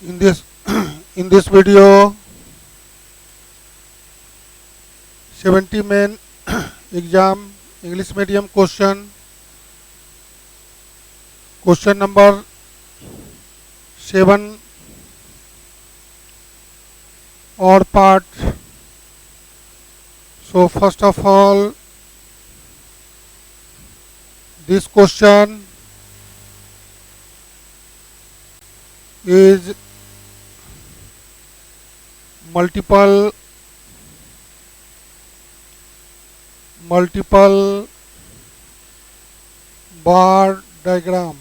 In this in this video, 70 main exam English medium question number 7 or part. So first of all, this question is multiple bar diagram.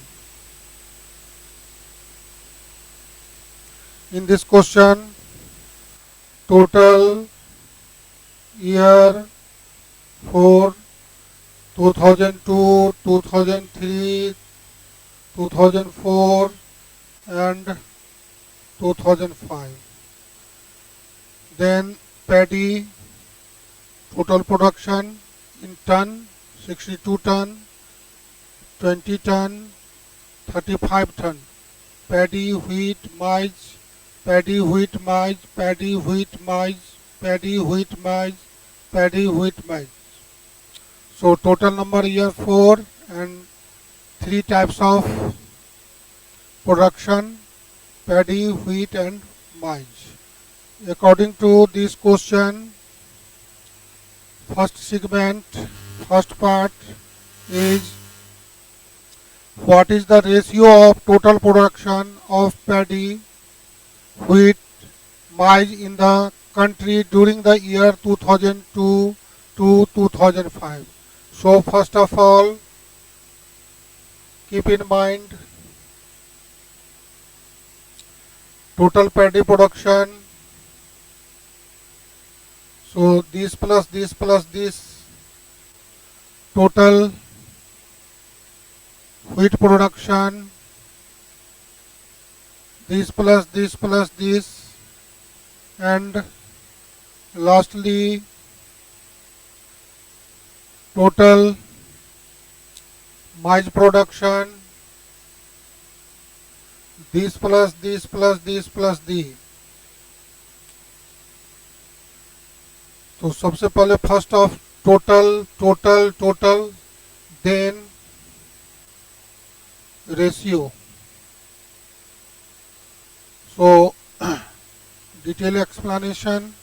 In this question, total year for 2002, 2003, 2004 and 2005. Then paddy total production in ton 62 ton, 20 ton, 35 ton. Paddy, wheat, maize, paddy, wheat, maize, paddy, wheat, maize, paddy, wheat, maize, paddy, wheat, maize. So total number year 4 and 3 types of production, paddy, wheat and maize. According to this question, first segment, first part is what is the ratio of total production of paddy, wheat, maize in the country during the year 2002 to 2005. So first of all, keep in mind total paddy production. So this plus this plus this, total wheat production, this plus this plus this, and lastly total maize production, this plus this plus this plus this. तो सबसे पहले first of total then ratio. So detail explanation.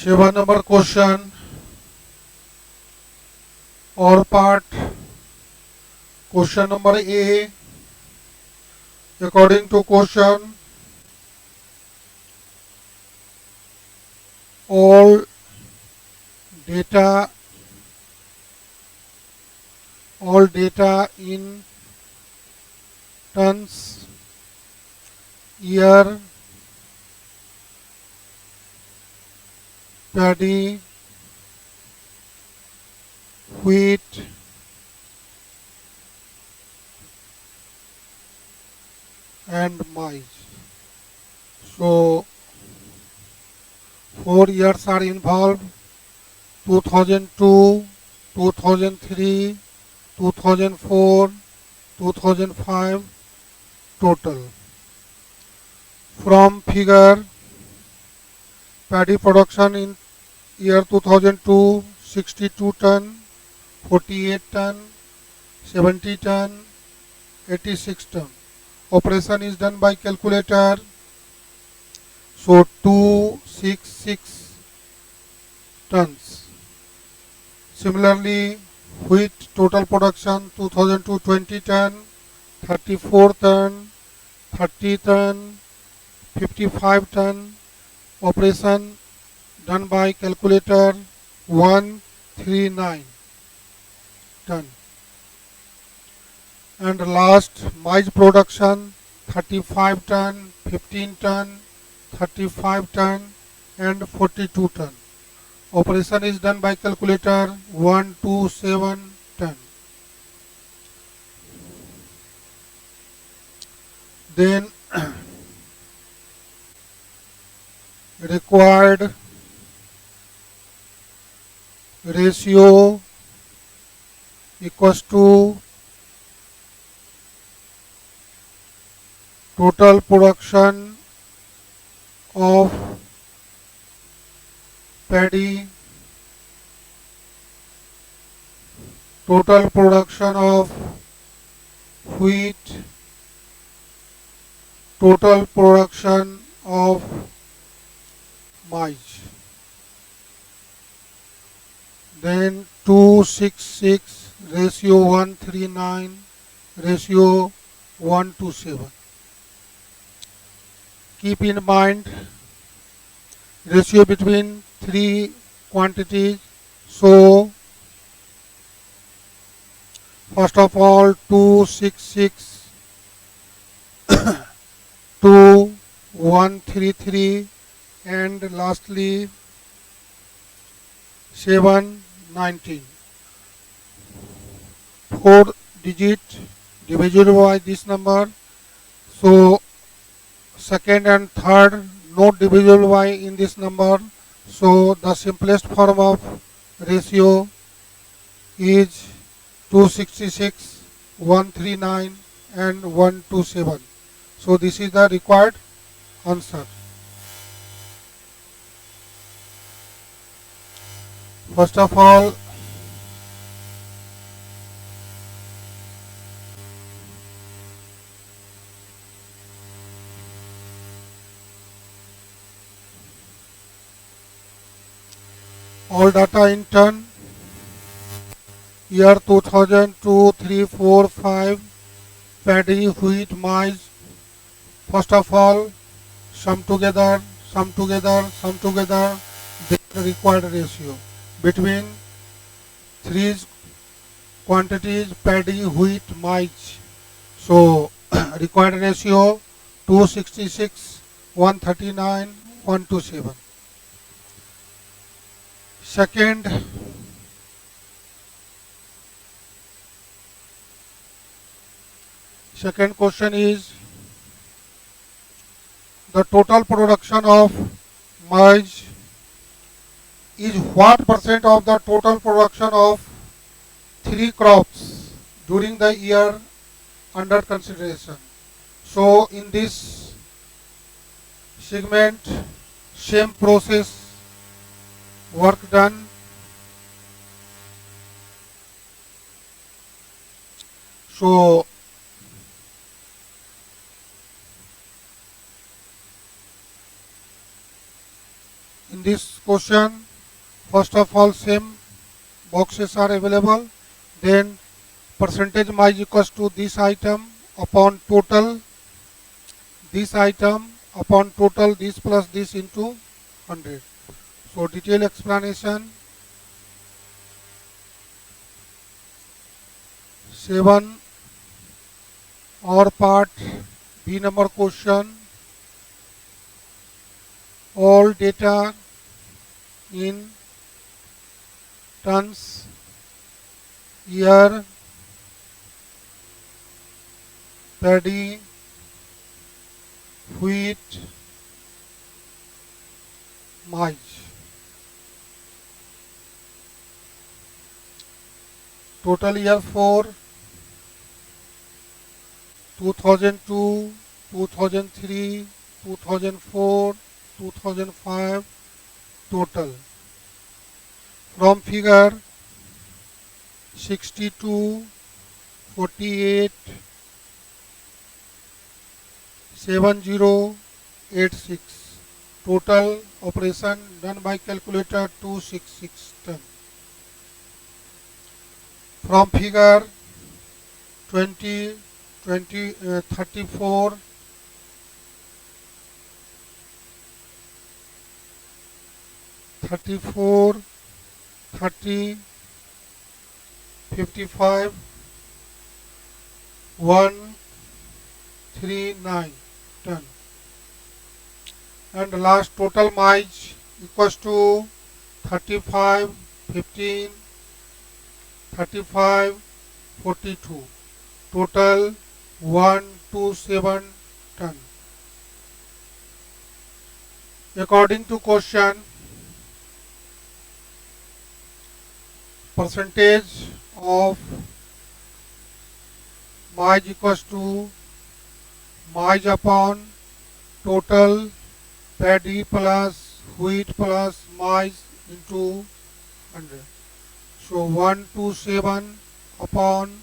Seven number question और part. Question number A. According to question, all data in tons, year, paddy, wheat, and maize. So 4 years are involved: 2002, 2003, 2004, 2005 total. From figure, paddy production in year 2002 62 ton, 48 ton, 70 ton, 86 ton. Operation is done by calculator. So 266 tons. Similarly, wheat total production 2002 20 ton, 34 ton, 30 ton, 55 ton. Operation done by calculator 139 ton. And last, maize production 35 ton, 15 ton, 35 ton and 42 ton. Operation is done by calculator 127 ton. Then required ratio equals to total production of paddy, total production of wheat, total production of maize. Then 266 ratio 139 ratio 127. Keep in mind ratio between three quantities. So first of all 266 to 133 and lastly 719. 4 digit divisible by this number. So second and third not divisible by in this number. So the simplest form of ratio is 266, 139 and 127. So this is the required answer. First of all, all data in turn. Year 2002, 3, 4, 5, paddy, wheat, maize. First of all, sum together, the required ratio between three quantities paddy, wheat, maize. So required ratio 266, 139, 127. Second question is the total production of maize is what percent of the total production of three crops during the year under consideration. So in this segment, same process work done. So in this question, first of all same boxes are available, then percentage maize equals to this item upon total, this item upon total, this plus this into 100. So detailed explanation. 7 or part B number question. All data in tons, year, paddy, wheat, maize. Total year 4, 2002, 2003, 2004, 2005 total. From figure 62, 48, 7086. Total operation done by calculator 266 ton. From figure 20, 34, 34, 30, 55, 139 ton. And last total maize equals to 35, 15, 35, 42. Total 127 ton. According to question, percentage of maize equals to maize upon total paddy plus wheat plus maize into 100. So 127 upon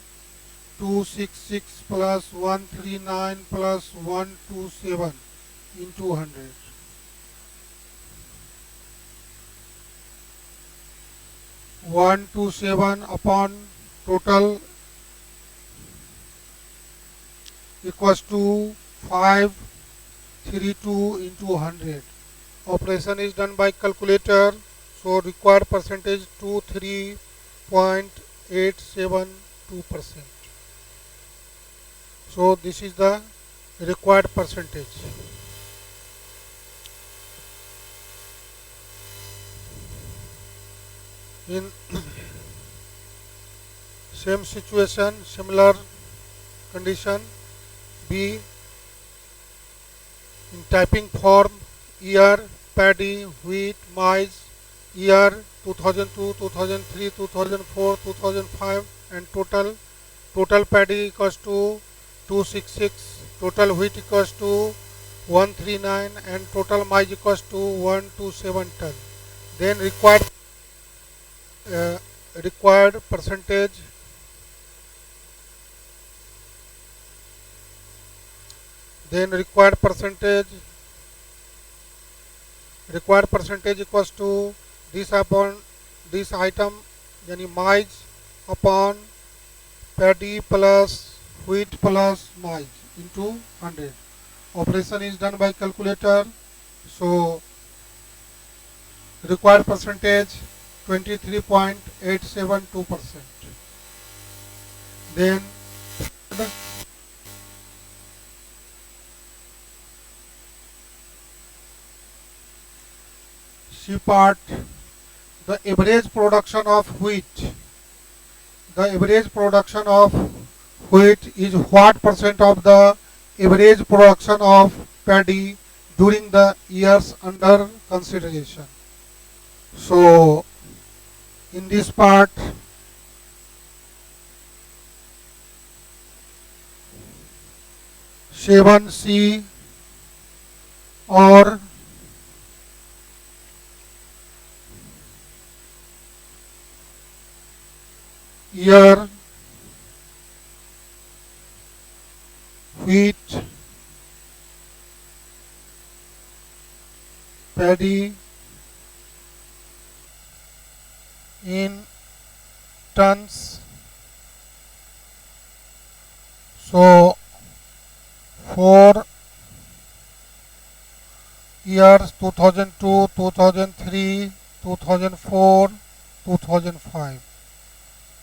266 plus 139 plus 127 into 100. 127 upon total equals to 532 into 100. Operation is done by calculator. So required percentage 23.872%. So this is the required percentage. In same situation, similar condition, B, in typing form, year, paddy, wheat, maize, year 2002, 2003, 2004, 2005, and total paddy equals to 266, total wheat equals to 139, and total maize equals to 127 ton. Then required percentage equals to this upon this item, yani maize upon paddy plus wheat plus maize into 100. Operation is done by calculator. So required percentage 23.872%. Then C part, the average production of wheat. The average production of wheat is what percent of the average production of paddy during the years under consideration. So in this part, seven C or year, wheat, paddy in tons. So for years 2002, 2003, 2004, 2005,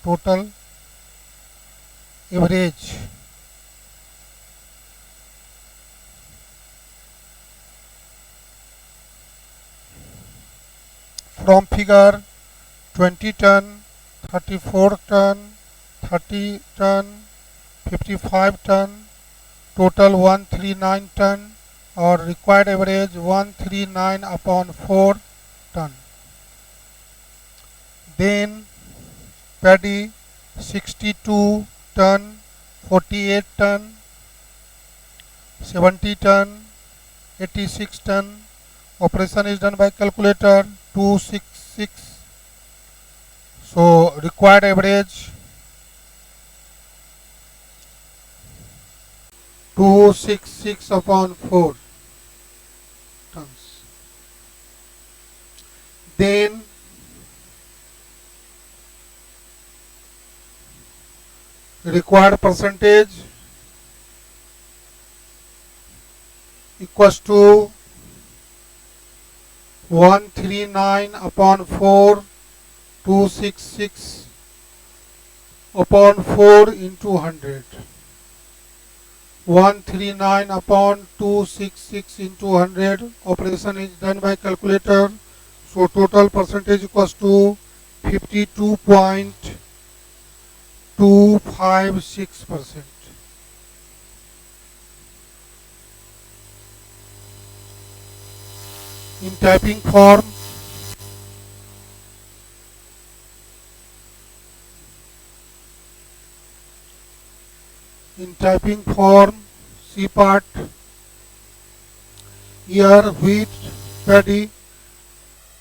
total average from figure 20 ton, 34 ton, 30 ton, 55 ton, total 139 ton, or required average 139 upon 4 ton. Then paddy 62 ton, 48 ton, 70 ton, 86 ton. Operation is done by calculator 266. So required average 266 upon 4 tons. Then required percentage equals to 139 upon 4, 266 upon 4 into 100. 139 upon 266 into 100. Operation is done by calculator. So total percentage equals to 52.256%. in typing form. In typing form, C part, year, wheat, paddy,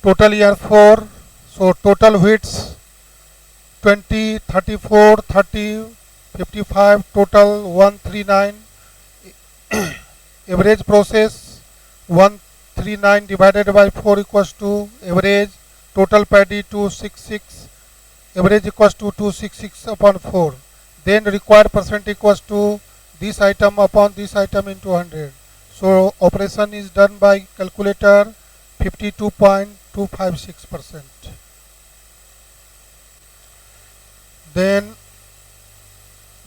total year 4, so total wheats 20, 34, 30, 55, total 139, average process 139 divided by 4 equals to average, total paddy 266, average equals to 266 upon 4. Then required percent equals to this item upon this item into 100. So operation is done by calculator 52.256%. Then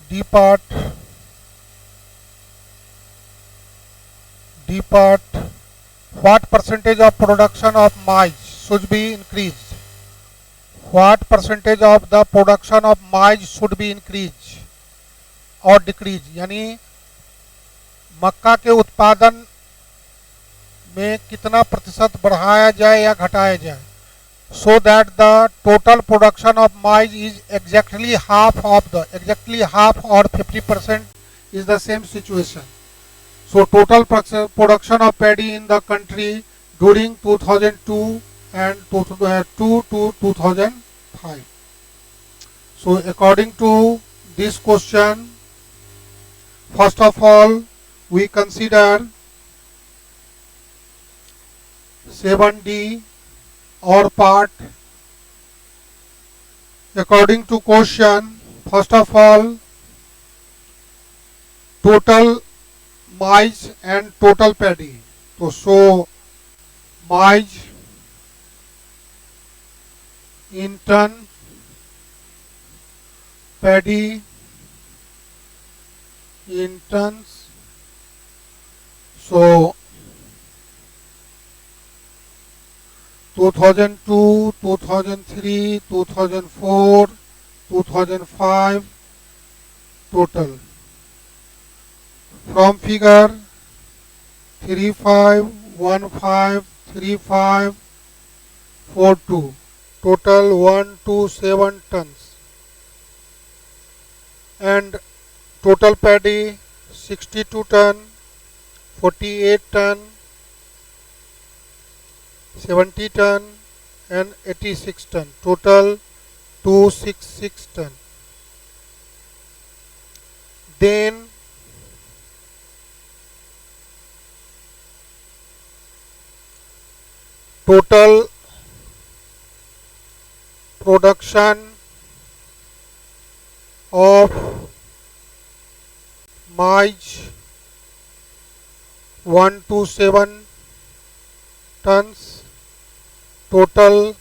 D part, what percentage of production of maize should be increased? What percentage of the production of maize should be increased or decreased? यानी मक्का के उत्पादन में कितना प्रतिशत बढ़ाया जाए या घटाया जाए, so that the total production of maize is exactly half or 50% is the same situation. So total production of paddy in the country during 2002 and 2002 to 2005. So according to this question, first of all we consider 7D or part. According to question, first of all total maize and total paddy. So maize in ton, paddy in tons. So 2002, 2003, 2004, 2005 total. From figure 35153542, total 127 tons, and total paddy 62 ton, 48 ton, 70 ton and 86 ton, total 266 ton. Then total production of maize 127 tons, total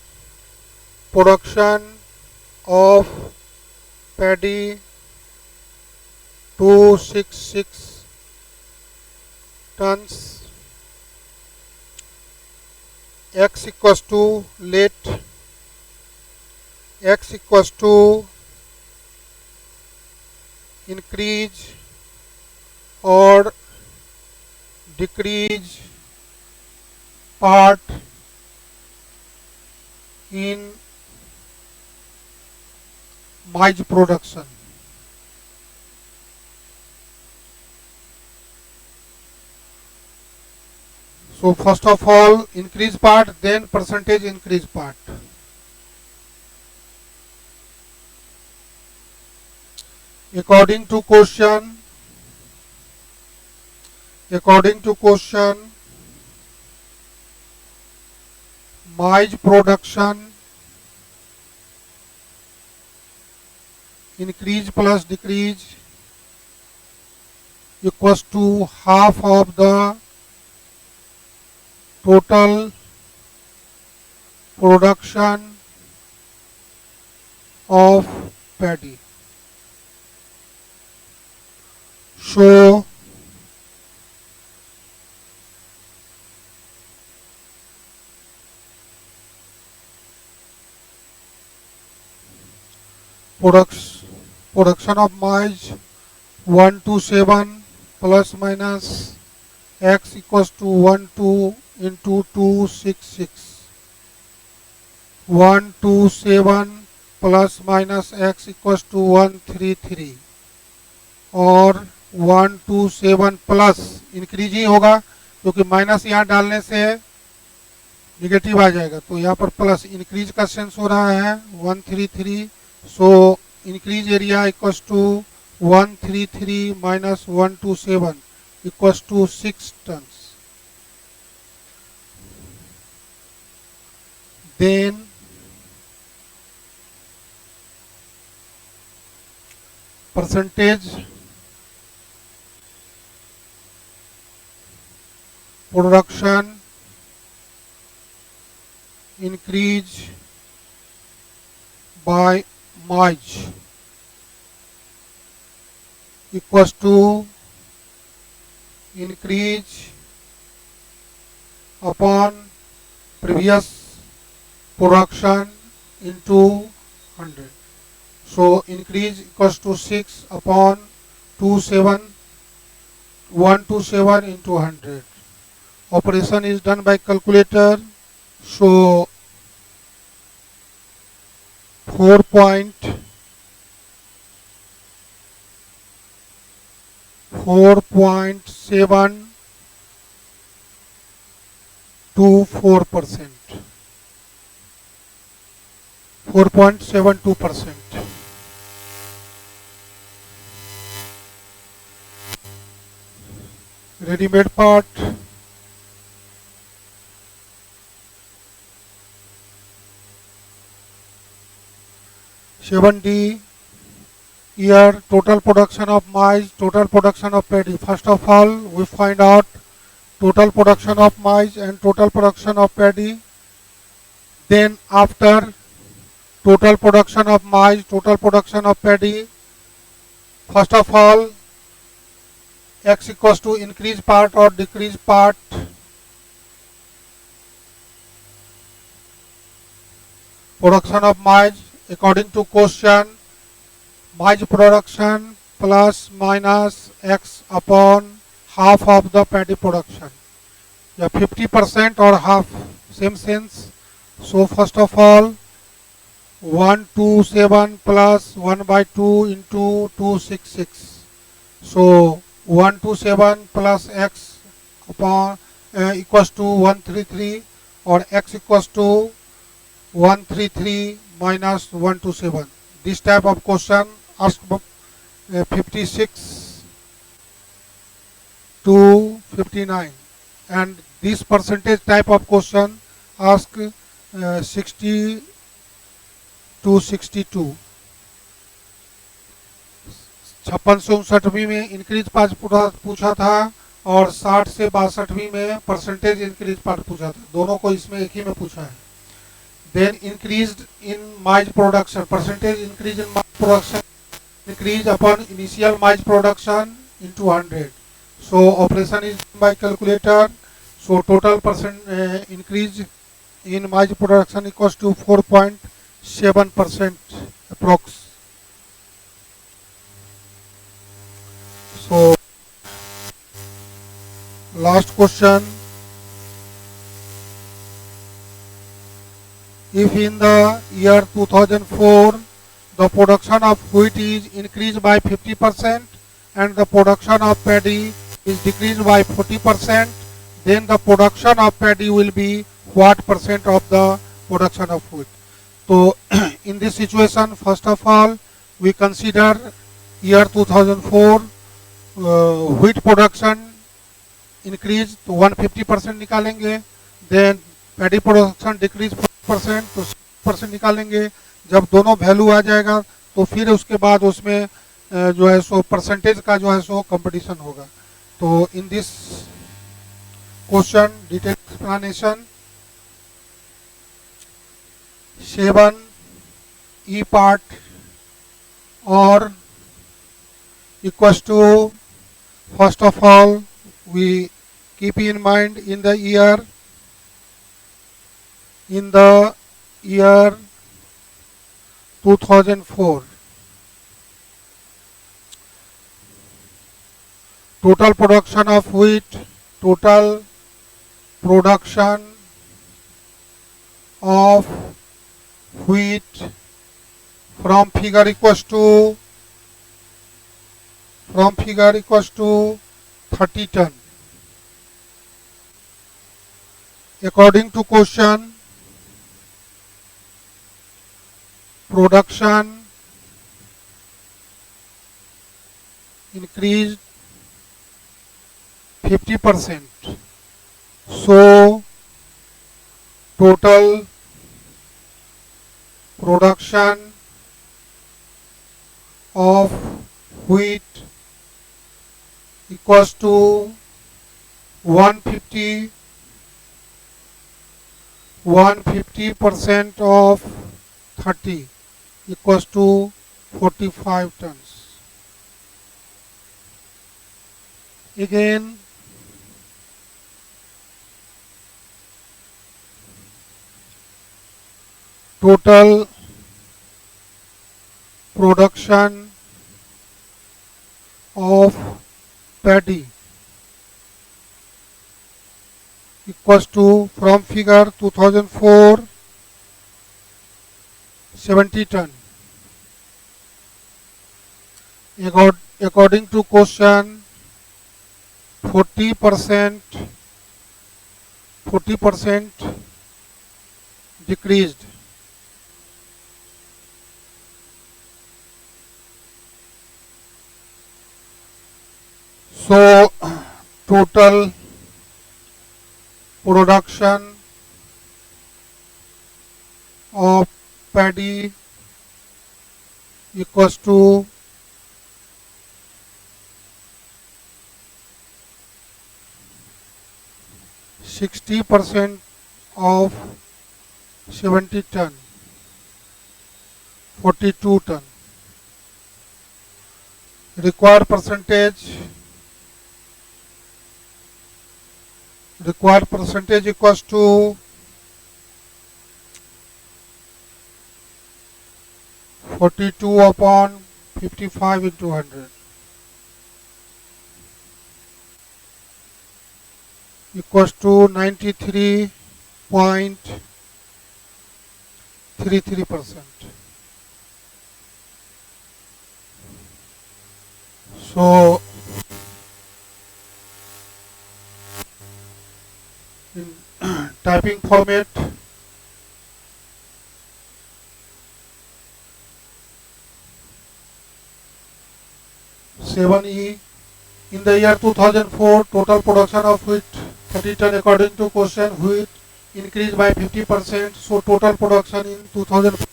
production of paddy 266 tons. X equals to, let X equals to increase or decrease part in maize production. So first of all increase part, then percentage increase part. According to question, maize production increase plus decrease equals to half of the total production of paddy. So production of maize 127 plus minus x equals to 127 into 266. 127 plus minus x equals to 133 और 127 plus increase ही होगा क्योंकि minus यहाँ डालने से negative आ जाएगा, तो यहाँ पर प्लस इंक्रीज का सेंस हो रहा है 133. So increase area equals to 133 minus 127 equals to 6 tons. Then percentage production increase by maize equals to increase upon previous production into 100. So increase equals to 6 upon 127 into 100. Operation is done by calculator. So 4.724%. 4.72%. Ready-made part. Seven D. Here total production of maize, total production of paddy. First of all, we find out total production of maize and total production of paddy. Then after total production of maize, total production of paddy, first of all x equals to increase part or decrease part. Production of maize according to question, maize production plus minus x upon half of the paddy production. Yeah, 50% or half, same sense. So first of all 127 plus 1 by 2 into 266. So 127 plus x upon equals to 133 or x equals to 133 minus 127. This type of question asked 56 to 59, and this percentage type of question asked 60 to 62. 56 से 59वीं में increase part पूछा था और 60 से 62वीं में percentage increase part पूछा था, दोनों को इसमें एक ही में पूछा है. Then increased in maize production, percentage increase in maize production, increase upon initial maize production into 100. So operation is done by calculator. So total percent increase in maize production equals to 4.7% approx. So last question. If in the year 2004 the production of wheat is increased by 50% and the production of paddy is decreased by 40%, then the production of paddy will be what percent of the production of wheat? So in this situation, first of all we consider year 2004 wheat production increased to 150% निकालेंगे, then paddy production decreased 40% तो 6% निकालेंगे. जब दोनों value आ जाएगा तो फिर उसके बाद उसमें जो है सो परसेंटेज का जो है सो कंपटीशन होगा. तो in this question detail explanation 7E part or equals to, first of all we keep in mind in the year 2004 total production of wheat, total production of wheat from figure equals to 30 ton. According to question, production increased 50%. So total production of wheat equals to 150% of 30 equals to 45 tons. Again, total production of paddy equals to, from figure 2004, 70 ton. According to question, 40% decreased. So total production of paddy equals to 60% of 70 ton, 42 ton. Required percentage equals to 42 upon 55 into 100 equals to 93.33%. So in typing format, (7E) in the year 2004, total production of wheat 30 ton. According to question, wheat increased by 50%. So total production in 2004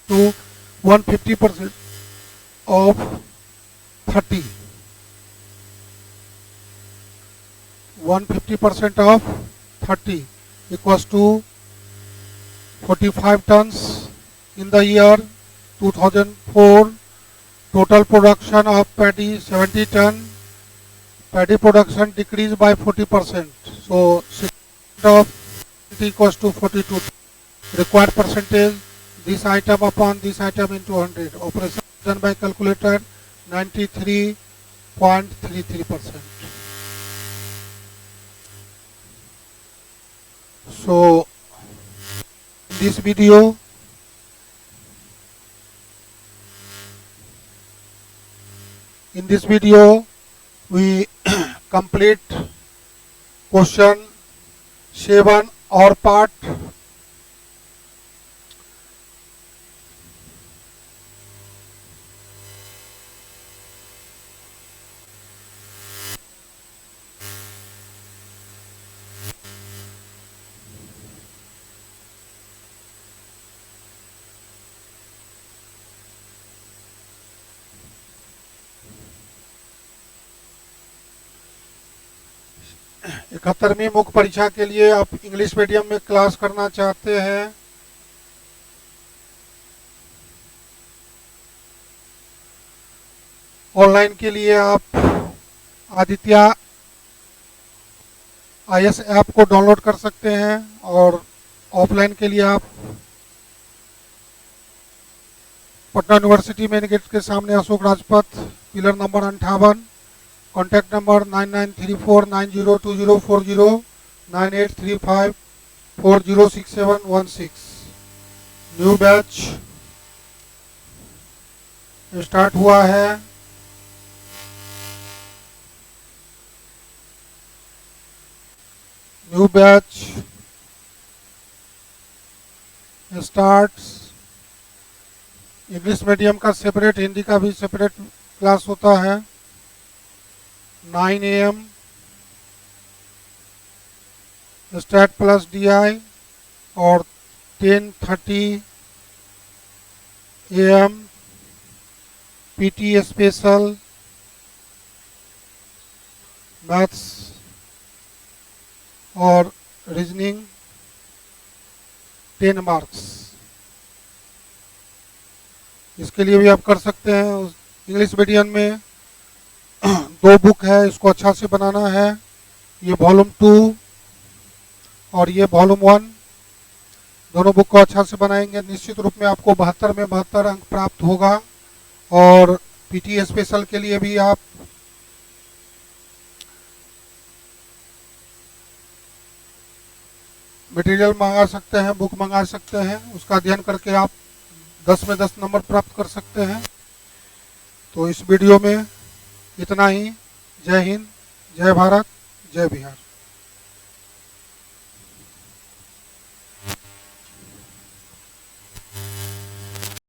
to 150% of 30. 150% of 30 equals to 45 tons. In the year 2004, total production of paddy 70 ton. Paddy production decreased by 40%. So 60% of 70 equals to 42. Required percentage, this item upon this item into 100. Operation done by calculator, 93.33%. So in this video we complete question 7 or part. इकहत्तरवीं मुख्य परीक्षा के लिए आप English medium में class करना चाहते हैं ऑनलाइन के लिए आप आदित्य IS ऐप को डाउनलोड कर सकते हैं और ऑफलाइन के लिए आप पटना यूनिवर्सिटी मेन गेट के सामने Ashok Rajpath pillar number 58 contact number 9934902040 9835406716। New batch start हुआ है। New batch starts. English medium का सेपरेट, हिंदी का भी सेपरेट क्लास होता है। 9 AM स्टैट प्लस DI और 10:30 AM PT स्पेशल मैथ्स और रीजनिंग 10 मार्क्स। इसके लिए भी आप कर सकते हैं। इंग्लिश मीडियम में 2 बुक है, इसको अच्छा से बनाना है। ये वॉल्यूम 2 और ये वॉल्यूम 1, दोनों बुक को अच्छा से बनाएंगे, निश्चित रूप में आपको 72 में 72 अंक प्राप्त होगा। और PT स्पेशल के लिए भी आप मटेरियल मंगा सकते हैं, बुक मंगा सकते हैं, उसका अध्ययन करके आप 10 में 10 नंबर प्राप्त कर सकते हैं। तो इस वीडियो में इतना ही। जय हिंद, जय भारत, जय बिहार।